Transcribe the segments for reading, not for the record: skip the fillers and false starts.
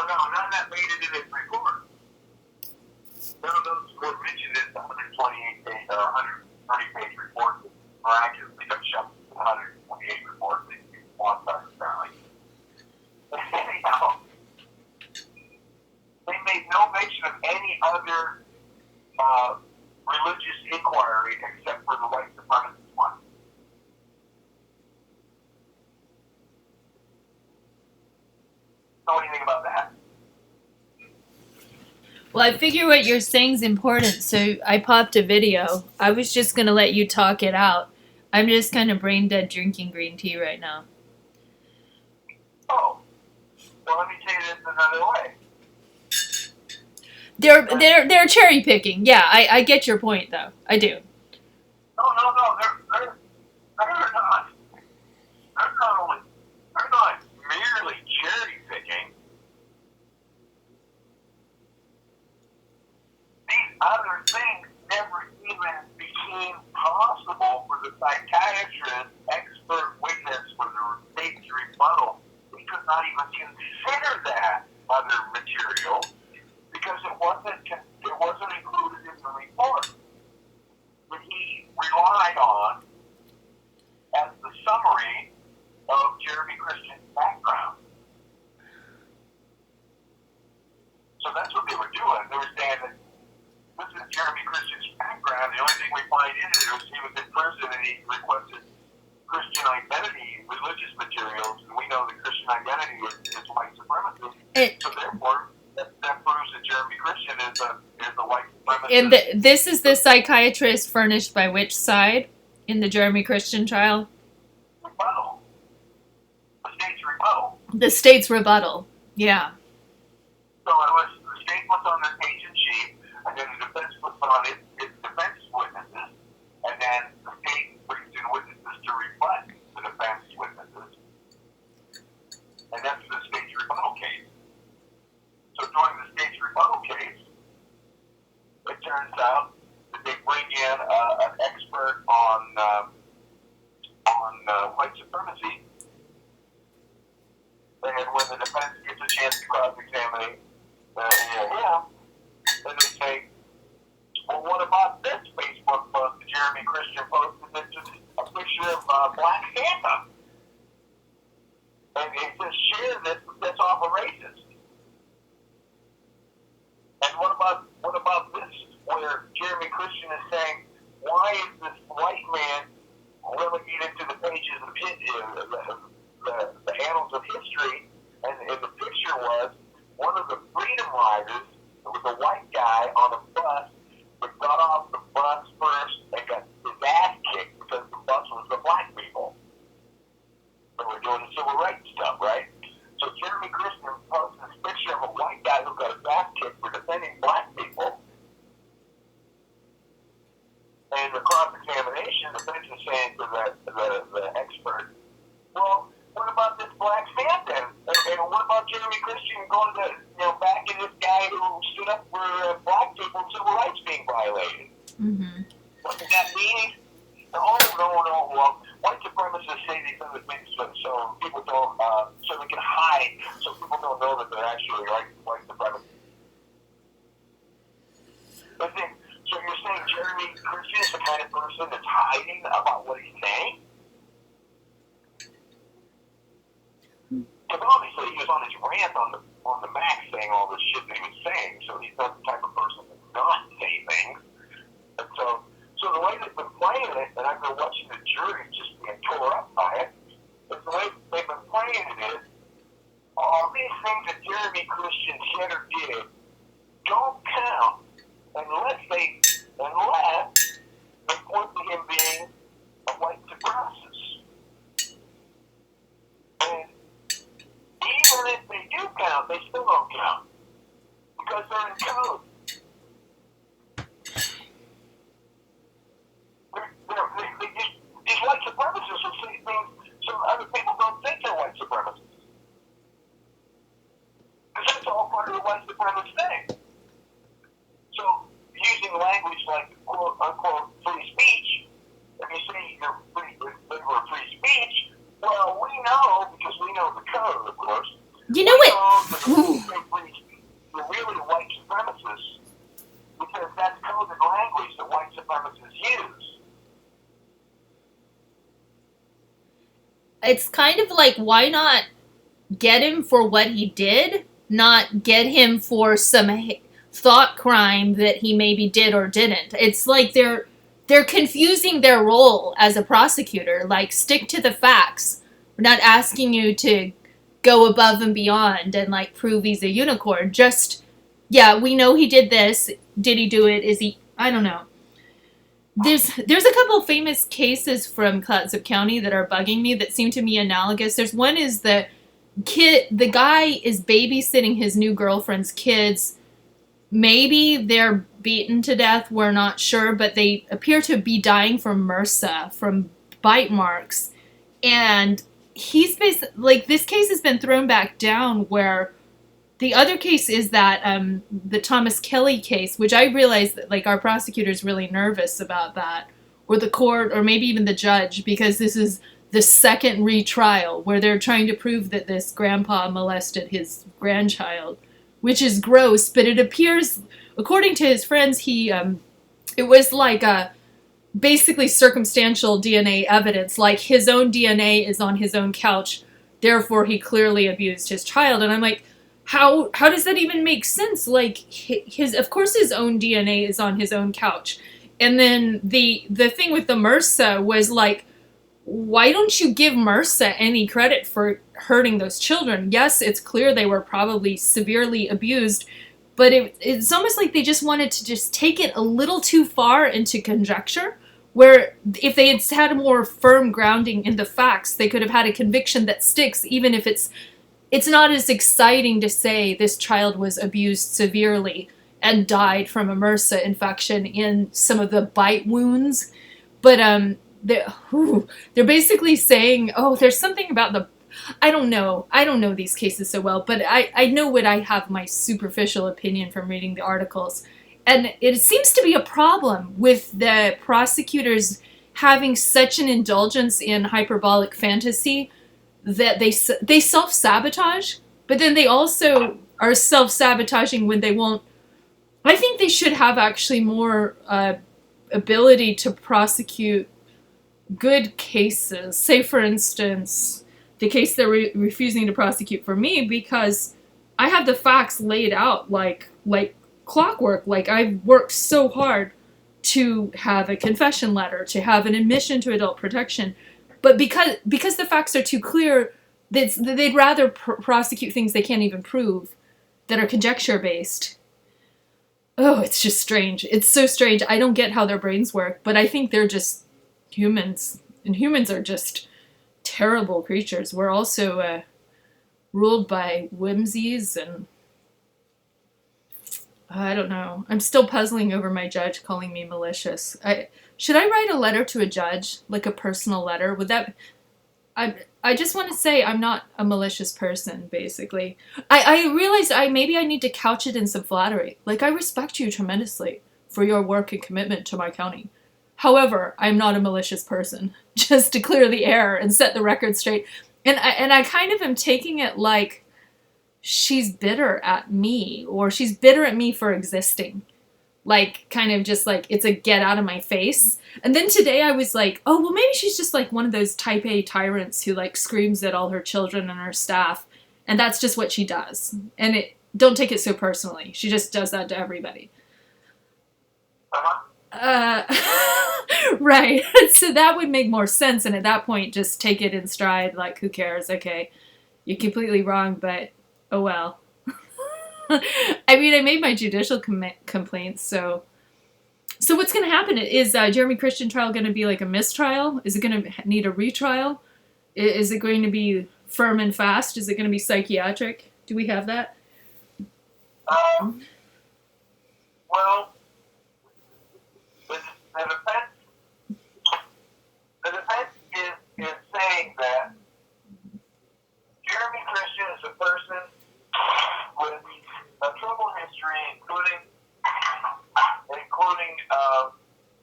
none that made it in his report. None of those were mentioned in the 128-page or 130-page report that miraculously got shoved to the 128 report that he wants us, apparently. Anyhow, they made no mention of any other religious inquiry except for the white supremacist one. Know anything about that? Well, I figure what you're saying is important, so I popped a video. I was just going to let you talk it out. I'm just kind of brain dead drinking green tea right now. Oh, well, let me say this another way. They're cherry picking. Yeah, I get your point though. I do. No, they're not. They're not merely cherry picking. These other things never even became possible for the psychiatrist, expert witness for the state's rebuttal. We could not even consider that other material because it wasn't included in the report that he relied on as the summary of Jeremy Christian's background. So that's what they were doing. They were saying that this is Jeremy Christian's background. The only thing we find in it is he was in prison and he requested Christian identity, religious materials, and we know that Christian identity is white supremacy. So therefore, that proves that Jeremy Christian is a white supremacist. And this is the psychiatrist furnished by which side in the Jeremy Christian trial? Rebuttal. The state's rebuttal. The state's rebuttal. Yeah. So it was the state puts on their case in chief, and then the defense puts on its defense witnesses, and then the state brings in witnesses to rebut the defense witnesses, and that's the state's rebuttal case. So during the state's rebuttal case, it turns out that they bring in an expert on white supremacy, and when the defense gets a chance to cross-examine him, then they say, well, what about this Facebook post that Jeremy Christian posted that's just a picture of Black Santa? And it says, share this, that's off a racist. And what about this, where Jeremy Christian is saying, why is this white man relegated to the pages of the annals of history? And the picture was one of the freedom riders. It was a white guy on a bus that got off the bus first and got his ass kicked because the bus was the black people. They were doing the civil rights stuff, right? So Jeremy Christian posts this picture of a white guy who got his ass kicked for defending black people. And the cross-examination, the defense is saying to the expert, well, what about this Black Santa? And what about Jeremy Christian going to, backing this guy who stood up for black people and civil rights being violated? Mm-hmm. What does that mean? No. Well, white supremacists say these other things so people don't, so they can hide, so people don't know that they're actually white supremacists. So you're saying Jeremy Christian is the kind of person that's hiding about what he's saying? Because obviously he was on his rant on the Mac saying all this shit that he was saying, so he's not the type of person to not say things. And so the way they've been playing it, and I've been watching the jury just being tore up by it, is the way they've been playing it is, all these things that Jeremy Christian said or did don't count unless they point to him being a white supremacist. And even if they do count, they still don't count. Because they're in code. These white supremacists will say things so other people don't think they're white supremacists. Because that's all part of the white supremacist thing. So, using language like quote unquote free speech, if you say you're free speech, well, we know, because we know the code, of course, You know what? The really white supremacists, because that's coded language that white supremacists use. It's kind of like, why not get him for what he did, not get him for some thought crime that he maybe did or didn't. It's like they're confusing their role as a prosecutor. Like, stick to the facts. We're not asking you to go above and beyond and like prove he's a unicorn. Just, yeah, we know he did this. Did he do it? Is he? I don't know. There's a couple of famous cases from Clatsop County that are bugging me that seem to me analogous. There's one is the guy is babysitting his new girlfriend's kids. Maybe they're beaten to death, we're not sure, but they appear to be dying from MRSA, from bite marks. And he's basically, like, this case has been thrown back down, where the other case is that the Thomas Kelly case, which I realize that, like, our prosecutor's really nervous about that, or the court, or maybe even the judge, because this is the second retrial where they're trying to prove that this grandpa molested his grandchild, which is gross. But it appears, according to his friends, it was like a basically circumstantial DNA evidence, like his own DNA is on his own couch, therefore he clearly abused his child. And I'm like, how does that even make sense? Like, of course his own DNA is on his own couch. And then the thing with the MRSA was like, why don't you give MRSA any credit for hurting those children? Yes, it's clear they were probably severely abused, but it's almost like they just wanted to just take it a little too far into conjecture, where if they had had a more firm grounding in the facts, they could have had a conviction that sticks, even if it's not as exciting to say this child was abused severely and died from a MRSA infection in some of the bite wounds. But they're basically saying, oh, there's something about I don't know these cases so well, but I know what I have my superficial opinion from reading the articles. And it seems to be a problem with the prosecutors having such an indulgence in hyperbolic fantasy that they self-sabotage, but then they also are self-sabotaging when they won't. I think they should have actually more ability to prosecute good cases. Say, for instance, the case they're refusing to prosecute for me, because I have the facts laid out like clockwork. Like, I've worked so hard to have a confession letter, to have an admission to adult protection. But because the facts are too clear, they'd rather prosecute things they can't even prove, that are conjecture-based. Oh, it's just strange. It's so strange. I don't get how their brains work, but I think they're just humans. And humans are just terrible creatures. We're also ruled by whimsies, and I don't know. I'm still puzzling over my judge calling me malicious. Should I write a letter to a judge, like a personal letter? Would that... I just want to say I'm not a malicious person, basically. I realized maybe I need to couch it in some flattery. Like, I respect you tremendously for your work and commitment to my county. However, I'm not a malicious person, just to clear the air and set the record straight. And I kind of am taking it like she's bitter at me, or she's bitter at me for existing. Like, kind of just like, it's a get out of my face. And then today I was like, oh, well, maybe she's just like one of those type A tyrants who like screams at all her children and her staff. And that's just what she does. And don't take it so personally. She just does that to everybody. Right. So that would make more sense. And at that point, just take it in stride. Like, who cares? Okay, you're completely wrong, but oh well. I mean, I made my judicial complaints, so what's going to happen? Is Jeremy Christian trial going to be like a mistrial? Is it going to need a retrial? Is it going to be firm and fast? Is it going to be psychiatric? Do we have that? Well, the defense is saying that Jeremy Christian is a person with a troubled history, including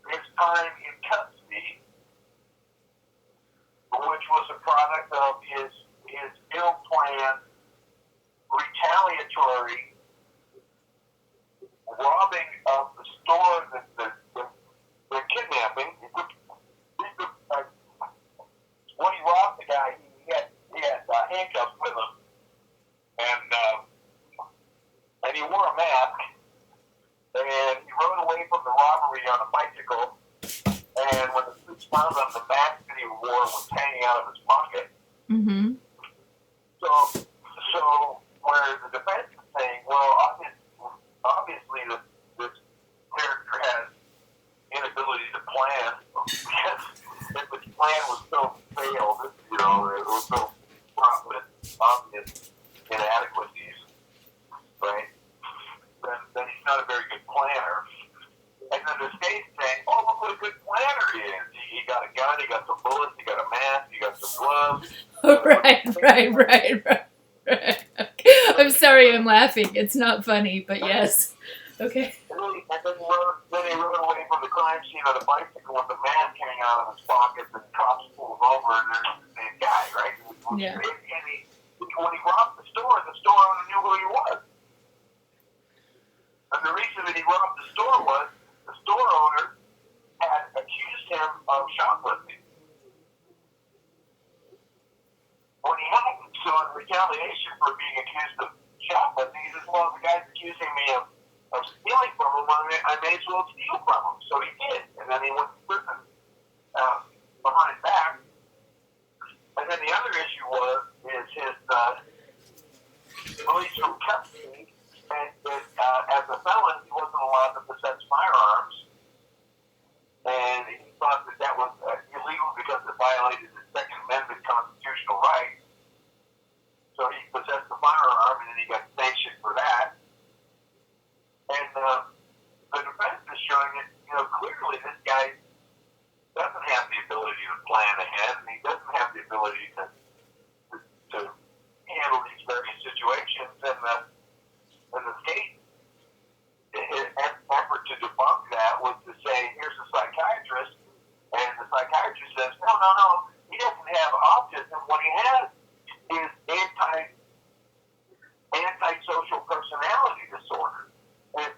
his time in custody, which was a product of his ill-planned illegally on a bicycle, and when the police found him, the mask that he wore was hanging out of his pocket. Mm-hmm. So where the defense is saying, well, obviously this character has inability to plan, because if his plan was so failed, it was so fraught with obvious inadequacies, right? Then he's not a very good planner. And then the state's saying, oh, look what a good planner he is. He got a gun, he got some bullets, he got a mask, he got some gloves. Right. I'm sorry I'm laughing. It's not funny, but yes. Okay. And then he rode away from the crime scene on a bicycle with the mask hanging out of his pocket. The cops pull him over, and there's the same guy, right? Yeah. And when he robbed the store owner knew who he was. And the reason that he robbed the store was the store owner had accused him of shoplifting. When he hadn't, so in retaliation for being accused of shoplifting, he says, well, the guy's accusing me of stealing from him, I may as well steal from him. So he did. And then he went to prison behind back. And then the other issue is his release from custody. And as a felon, he wasn't allowed to possess firearms. And he thought that was illegal because it violated the Second Amendment constitutional right. So he possessed the firearm, and then he got sanctioned for that. And the defense is showing that, clearly this guy doesn't have the ability to plan ahead, and he doesn't have the ability to handle these various situations. And the state, his effort to debunk that was to say, here's a psychiatrist, and the psychiatrist says, no, he doesn't have autism. What he has is antisocial personality disorder. And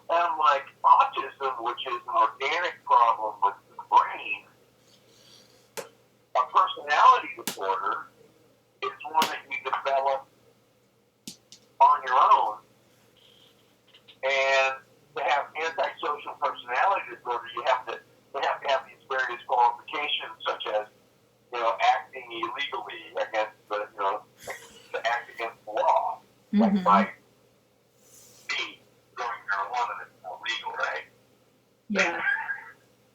unlike autism, which is an organic problem with the brain, a personality disorder is one that you develop on your own. And to have antisocial personality disorder, you have to have these various qualifications, such as acting illegally against to act against the law, like by growing marijuana that's illegal, right? Yeah.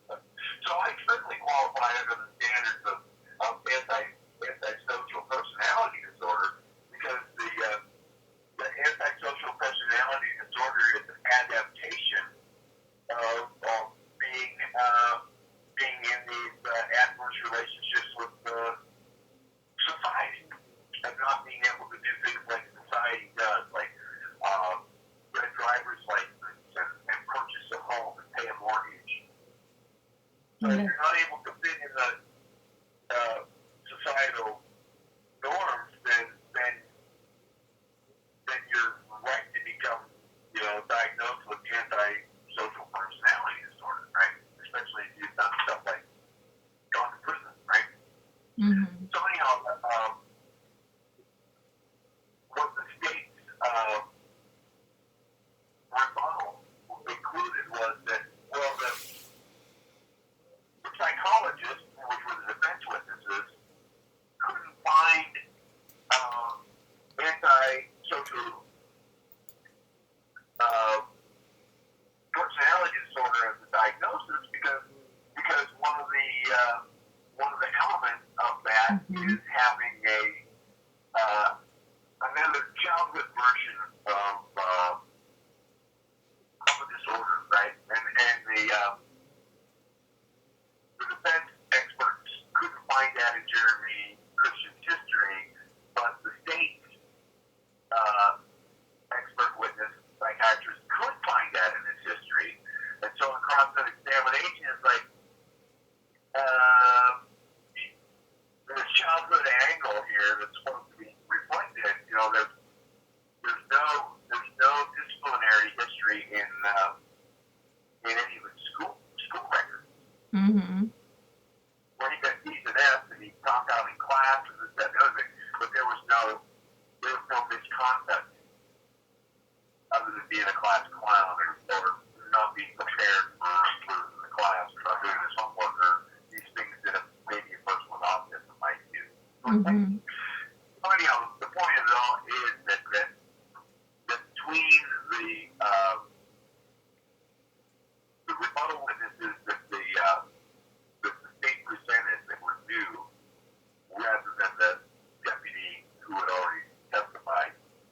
So I certainly qualify under the standards of antisocial personality disorder, because the antisocial personality disorder is an adaptation of being in these adverse relationships with society, and not being able to do things like society does, like get a driver's license and purchase a home and pay a mortgage. So if you're not able to fit in the societal norms, then you're right to become, diagnosed with antisocial personality disorder, right? Especially if you've done stuff like gone to prison, right? Mm-hmm. So anyhow, what the state's rebuttal included was that, well, the psychologists, which were the defense witnesses, couldn't find antisocial personality disorder as a diagnosis because one of the elements of that is having another childhood version of a disorder, right? And the defense experts couldn't find that in Jeremy Christian's history, but the state expert witness psychiatrist could find that in his history. And so across an examination, it's like this childhood angle here that's supposed to be reflected. There's no disciplinary history in any of his school records. Mm-hmm. Well, he got D's and F's, and he topped out in class and this, that, and the other thing, but there was no misconduct other than being a class clown or not being prepared for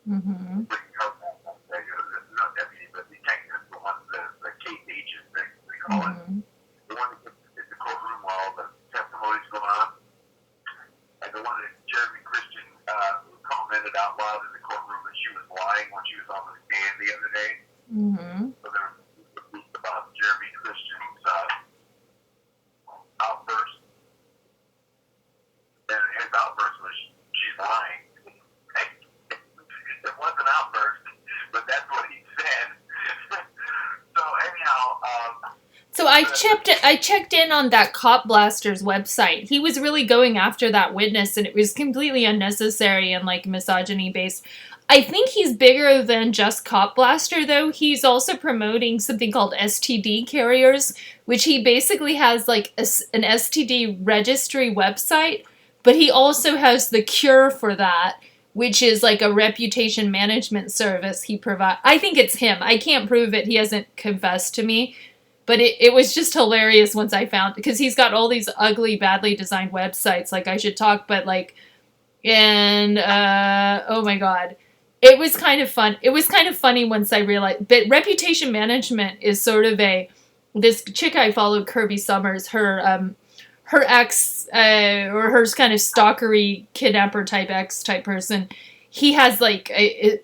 Mm-hmm. Not deputy, but detective, the one, the case agent, they call it. Mm-hmm. The one that gets in the courtroom while all the testimony's going on. And the one that Jeremy Christian commented out loud in the courtroom that she was lying when she was on the stand the other day. Mm-hmm. So there was a piece about Jeremy Christian's outburst. And his outburst was, she's lying. It wasn't an outburst, but that's what he said. So anyhow, So I checked in on that Cop Blaster's website. He was really going after that witness, and it was completely unnecessary and like misogyny based. I think he's bigger than just Cop Blaster, though. He's also promoting something called STD carriers, which he basically has like an STD registry website, but he also has the cure for that, which is like a reputation management service he provides. I think it's him. I can't prove it. He hasn't confessed to me. But it was just hilarious once I found, because he's got all these ugly, badly designed websites. Like, I should talk, but like, and oh my god, it was kind of fun. It was kind of funny once I realized. But reputation management is sort of this chick I followed, Kirby Summers, her ex or her kind of stalkery kidnapper type ex type person. He has like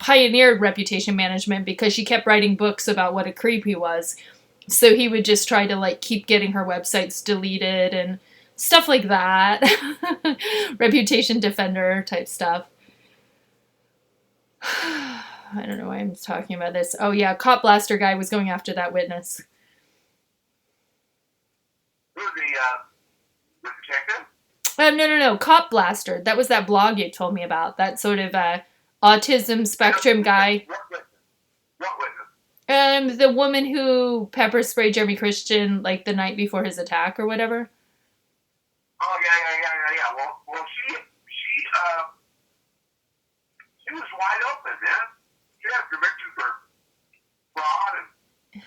pioneered reputation management because she kept writing books about what a creep he was. So he would just try to like keep getting her websites deleted and stuff like that. Reputation defender type stuff. I don't know why I'm talking about this. Oh yeah, Cop Blaster guy was going after that witness. who's the detective? No. Cop Blaster. That was that blog you told me about. That sort of autism spectrum guy. What witness? What witness? The woman who pepper sprayed Jeremy Christian like the night before his attack or whatever. Oh yeah. Well, she was wide open, man. She had conviction for fraud and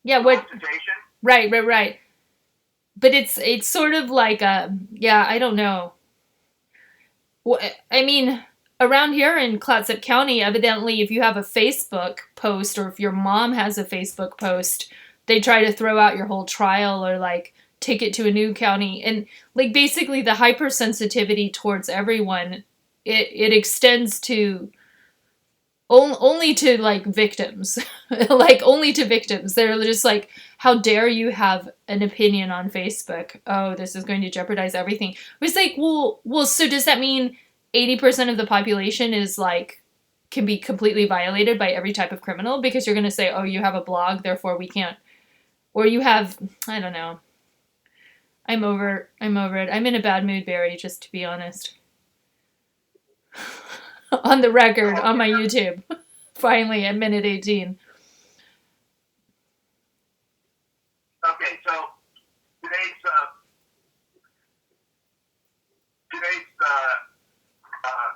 Yeah, what? solicitation. Right. But it's sort of like I don't know. I mean, around here in Clatsop County, evidently, if you have a Facebook post or if your mom has a Facebook post, they try to throw out your whole trial or like take it to a new county. And like basically the hypersensitivity towards everyone, it extends to only to like victims. Like only to victims. They're just like, how dare you have an opinion on Facebook? Oh, this is going to jeopardize everything. It's like, well, so does that mean 80% of the population is like can be completely violated by every type of criminal? Because you're going to say, oh, you have a blog, therefore we can't. Or you have, I don't know. I'm over it. I'm in a bad mood, Barry, just to be honest. On the record, on my YouTube. Finally, at minute 18. Okay, so today's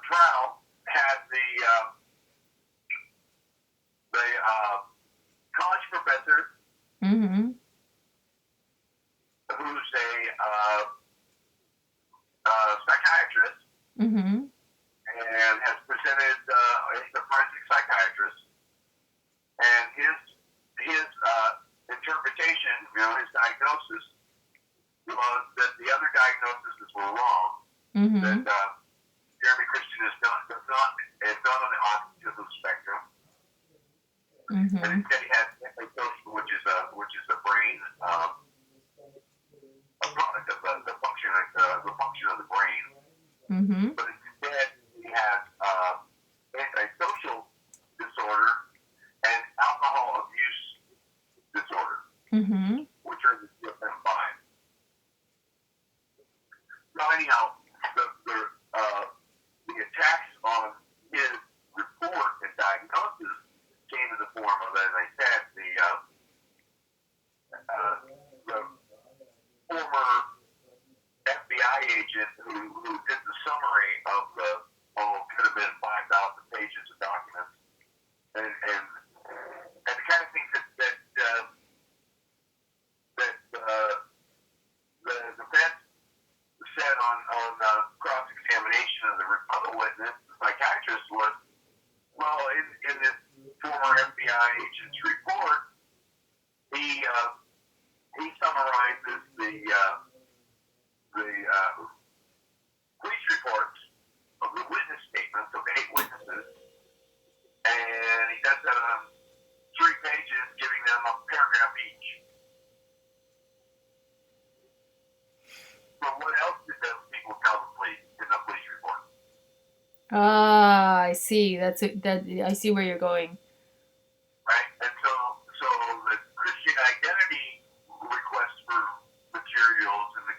trial had the college professor, Mm-hmm. who's a psychiatrist, Mm-hmm. and has presented. He's a forensic psychiatrist, and his interpretation, his diagnosis, was that the other diagnoses were wrong. Mm-hmm. That Jeremy Christian is not on the autism spectrum, Mm-hmm. and instead he has antisocial, which is a brain a product of the function of the brain. Mm-hmm. But instead he has antisocial disorder and alcohol abuse disorder, Mm-hmm. which are the DSM-5. So anyhow, the attacks on his report and diagnosis came in the form of, as I said, the former FBI agent who did the summary agent's report, he summarizes the police reports of the witness statements of 8 witnesses, and he does that on 3 pages, giving them a paragraph each. So what else did those people tell the police in the police report? Ah, I see. I see where you're going. Right? And so the Christian identity request for materials in the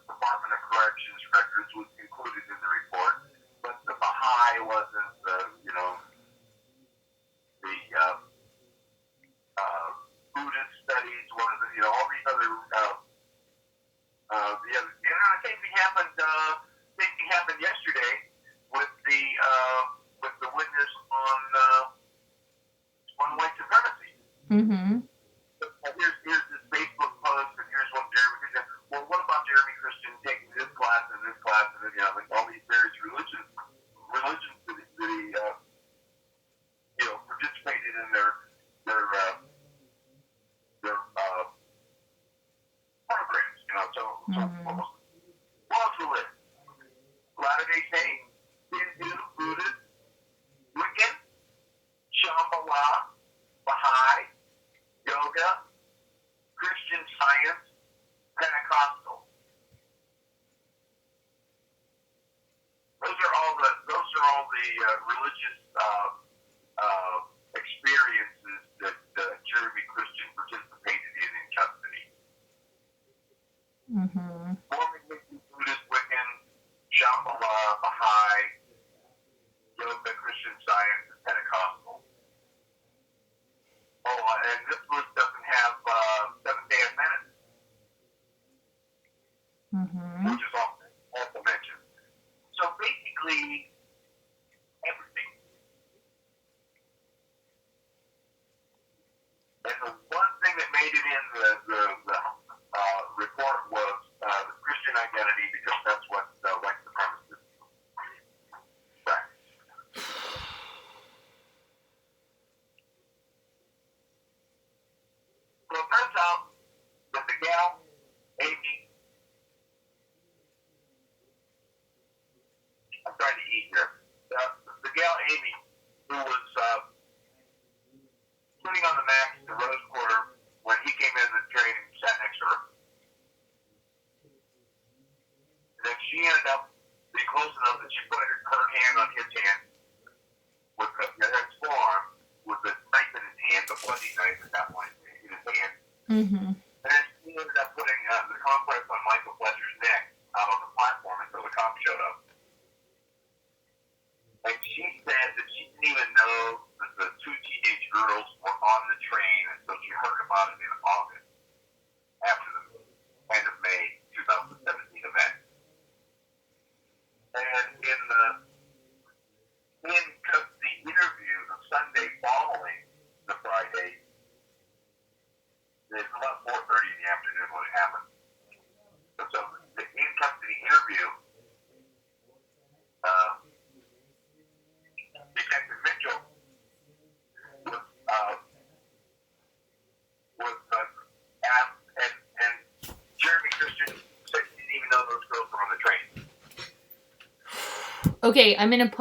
Department of Corrections records was included in the report, but the Baha'i wasn't, the Buddhist studies, one of the, all these other, the other, the same thing happened yesterday with the witness on white supremacy. Mm-hmm. Here's this Facebook post, and here's what Jeremy Christian. Well, what about Jeremy Christian taking this class and this class, and then like all these various religions that he participated in their programs. So who else will live? Latter-day Saints, Hindu, Buddhist, Wiccan, Shambhala, Baha'i, Yoga, Christian Science, Pentecostal. Those are all the religious experiences that Jeremy Christian participated in custody. Mm-hmm. Mormon, Buddhist, Wiccan, Shambhala, Baha'i, Yoga, Christian Science, and Pentecostal. Oh, and this list doesn't have Seventh-day Adventists, Mm-hmm. which is also mentioned. So basically, everything. And the one thing that made it in the report was the Christian identity, because that's what white supremacists practice. So it turns out that the gal, Amy, I'm trying to eat here. The gal Amy, who was sitting on the Max in the Rose Quarter when he came in the train and sat next to her. And then she ended up being close enough that she put her hand on his hand with his forearm, with the knife in his hand, the bloody knife at that point in his hand. Mm-hmm. And then she ended up putting the compress on Michael Fletcher's neck out on the platform until the cops showed up. And she said that she didn't even know that the 2 teenage girls were on the train until she heard about it in August, after the end of May 2017 event. And in the in-custody interview the Sunday following the Friday, it was about 4:30 in the afternoon when it happened. So the in-custody interview, Detective Mitchell was asked, and Jeremy Christian said he didn't even know those girls were on the train. Okay, I'm gonna